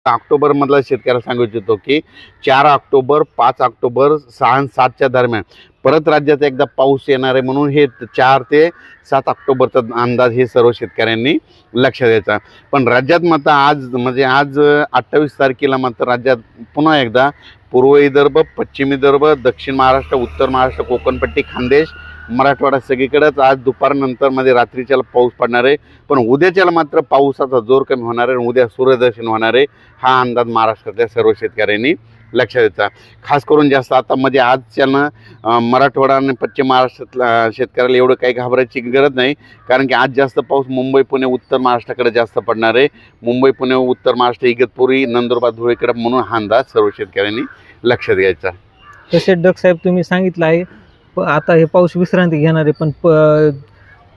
ऑक्टोबरमधला शेतकऱ्याला सांगू इच्छितो की 4 ऑक्टोबर 5 ऑक्टोबर 6 आणि 7च्या दरम्यान परत राज्यात एकदा पाऊस येणार आहे, म्हणून हे 4 ते 7 ऑक्टोबरचा अंदाज हे सर्व शेतकऱ्यांनी लक्षात द्यायचा। पण राज्यात मात्र आज 28 तारखेला मात्र राज्यात पुन्हा एकदा पूर्व विदर्भ, पश्चिम विदर्भ, दक्षिण महाराष्ट्र, उत्तर महाराष्ट्र, कोकणपट्टी, खानदेश, मराठवाडा सगळीकडेच आज दुपारनंतर रात्रीच्याला पाऊस पडणार आहे। पण उद्याच्याला मात्र पावसाचा जोर कमी होणार आहे, उद्या सूर्यदर्शन होणार आहे, हा अंदाज महाराष्ट्रातल्या सर्व शेतकऱ्यांनी लक्षात द्यायचा। खास करून जास्त आता आजच्यानं मराठवाडा आणि पश्चिम महाराष्ट्रातल्या शेतकऱ्याला एवढं काही घाबरायची गरज नाही, कारण की आज जास्त पाऊस मुंबई, पुणे, उत्तर महाराष्ट्राकडे जास्त पडणार आहे। मुंबई, पुणे, उत्तर महाराष्ट्र, इगतपुरी, नंदुरबार, धुळेकडे म्हणून हा अंदाज सर्व शेतकऱ्यांनी लक्षात घ्यायचा। तसेच डग साहेब तुम्ही सांगितलं आहे आता हे पाऊस विश्रांती घेणार आहे, पण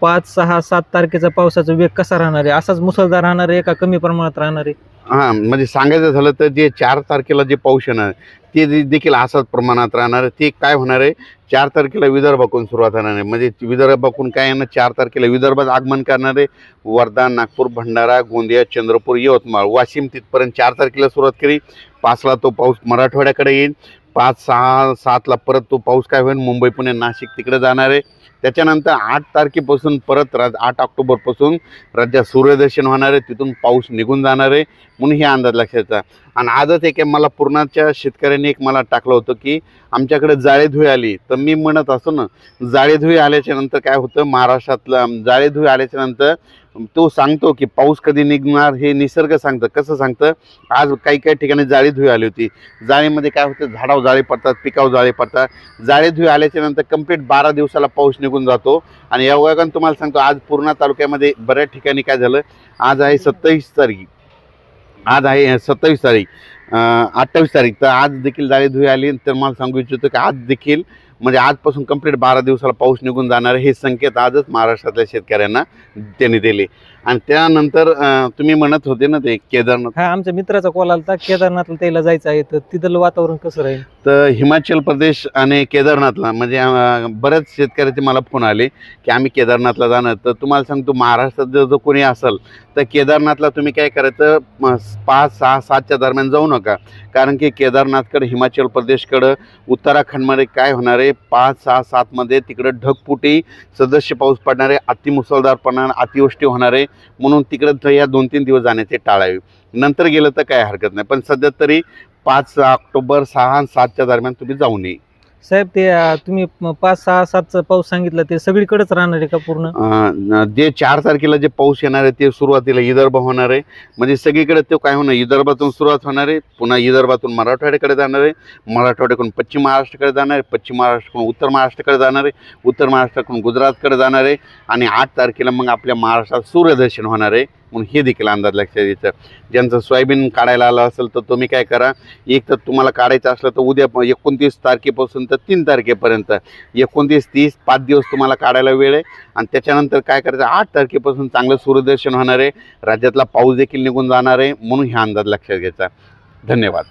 5, 6, 7 तारखेचा पावसाचा वेग कसा राहणार आहे? असाच मुसळधार राहणार आहे का कमी प्रमाणात राहणार आहे? हां, सांगायचं झालं तर जे 4 तारखेला जे पाऊस येणार ते देखील असाच प्रमाणात राहणार आहे। ते काय होणार आहे, 4 तारखेला विदर्भाकडून सुरुवात होणार आहे, विदर्भाकडून काय येणार, 4 तारखेला विदर्भात आगमन करणार आहे। वर्धा, नागपूर, भंडारा, गोंदिया, चंद्रपूर, यवतमाळ, वाशिम तिथपर्यंत 4 तारखेला सुरुवात केली। 5ला तो पाऊस मराठवाड्याकडे येईल, 5, 6, 7ला परत तो पाऊस काय होईल, मुंबई, पुणे, नाशिक तिकडे जाणार आहे। त्याच्यानंतर 8 तारखेपासून परत 8 ऑक्टोबरपासून राज्यात सूर्यदर्शन होणार आहे, तिथून पाऊस निघून जाणार आहे, म्हणून हे अंदाज लक्षात घ्यायचा। आणि आजच मला पूर्णाच्या शेतकऱ्यांनी मला टाकलं होतं की आमच्याकडे जाळेधुळी आली, तर मी म्हणत असतो ना, जाळेधुळी आल्याच्या नंतर काय होतं, महाराष्ट्रातला जाळेधुळी आल्याच्या नंतर तो सांगतो की पाऊस कधी निघणार हे निसर्ग सांगतं। कसं सांगतं, आज काही ठिकाणी जाळेधुळी आली होती, जाळीमध्ये काय होतं, झाडावर जाळे पडतात, पिकावर जाळे पडतात। जाळेधुळी आल्याच्या नंतर कंप्लीट 12 दिवसाला पाऊस निघून जातो। आणि या वयाने तुम्हाला सांगतो, आज पूर्णा तालुक्यामध्ये बऱ्याच ठिकाणी काय झालं, आज आहे 27 तारीख, आज आहे 27 तारीख, 28 तारीख, तर आज देखील जाळेधुळी आली। तर मला सांगू इच्छितो की आज देखील आजपासून कंप्लीट 12 दिवसाला पाऊस निघून जाणार हे संकेत आजच महाराष्ट्रातल्या शेतकऱ्यांना त्यांनी दिले। आणि त्यानंतर तुम्ही म्हणत होते ना ते केदारनाथ, हा आमच्या मित्राचा कॉल आला, केदारनाथला त्याला जायचं आहे, तर तिथलं वातावरण कसं राहील? तर हिमाचल प्रदेश आणि केदारनाथला बऱ्याच शेतकऱ्याचे मला फोन आले की आम्ही केदारनाथला जाणार। तर तुम्हाला सांगतो, महाराष्ट्रात जो कोणी असेल तर केदारनाथला तुम्ही काय करायचं, 5, 6, 7च्या दरम्यान जाऊ नका, कारण की केदारनाथकडे, हिमाचल प्रदेशकडं, उत्तराखंडमध्ये काय होणार आहे, 5, 6, 7मध्ये तिकडं ढगफुटी सदस्य पाऊस पडणार आहे, अतिमुसळधार पडणार, अतिवृष्टी होणार आहे, म्हणून तिकडं या 2-3 दिवस जाण्याचे टाळावे। नंतर गेलं तर काय हरकत नाही, पण सध्या तरी 5 ऑक्टोबर 6 आणि 7च्या दरम्यान तुम्ही जाऊ नये। साहेब ते तुम्ही 5, 6, 7चा पाऊस सांगितला, ते सगळीकडेच राहणार आहे का पूर्ण? जे 4 तारखेला जे पाऊस येणार आहे ते सुरुवातीला विदर्भ होणार आहे, सगळीकडे तो काय होणार, विदर्भातून सुरुवात होणार आहे, पुन्हा विदर्भातून मराठवाड्याकडे जाणार आहे, मराठवाड्याकडून पश्चिम महाराष्ट्राकडे जाणार आहे, पश्चिम महाराष्ट्राकडून उत्तर महाराष्ट्राकडे जाणार आहे, उत्तर महाराष्ट्राकडून गुजरातकडे जाणार आहे, आणि 8 तारखेला आपल्या महाराष्ट्रात सूर्यदर्शन होणार आहे, म्हणून हे देखील अंदाज लक्षात द्यायचं। ज्यांचं सोयाबीन काढायला आलं असेल तर तुम्ही काय करा, एक तर तुम्हाला काढायचं असलं तर उद्या 29 तारखेपासून तर 3 तारखेपर्यंत 29, 30 5 दिवस तुम्हाला काढायला वेळ आहे। आणि त्याच्यानंतर काय करायचं, 8 तारखेपासून चांगलं सूर्यदर्शन होणार आहे, राज्यातला पाऊस देखील निघून जाणार आहे, म्हणून हा अंदाज लक्षात घ्यायचा। धन्यवाद।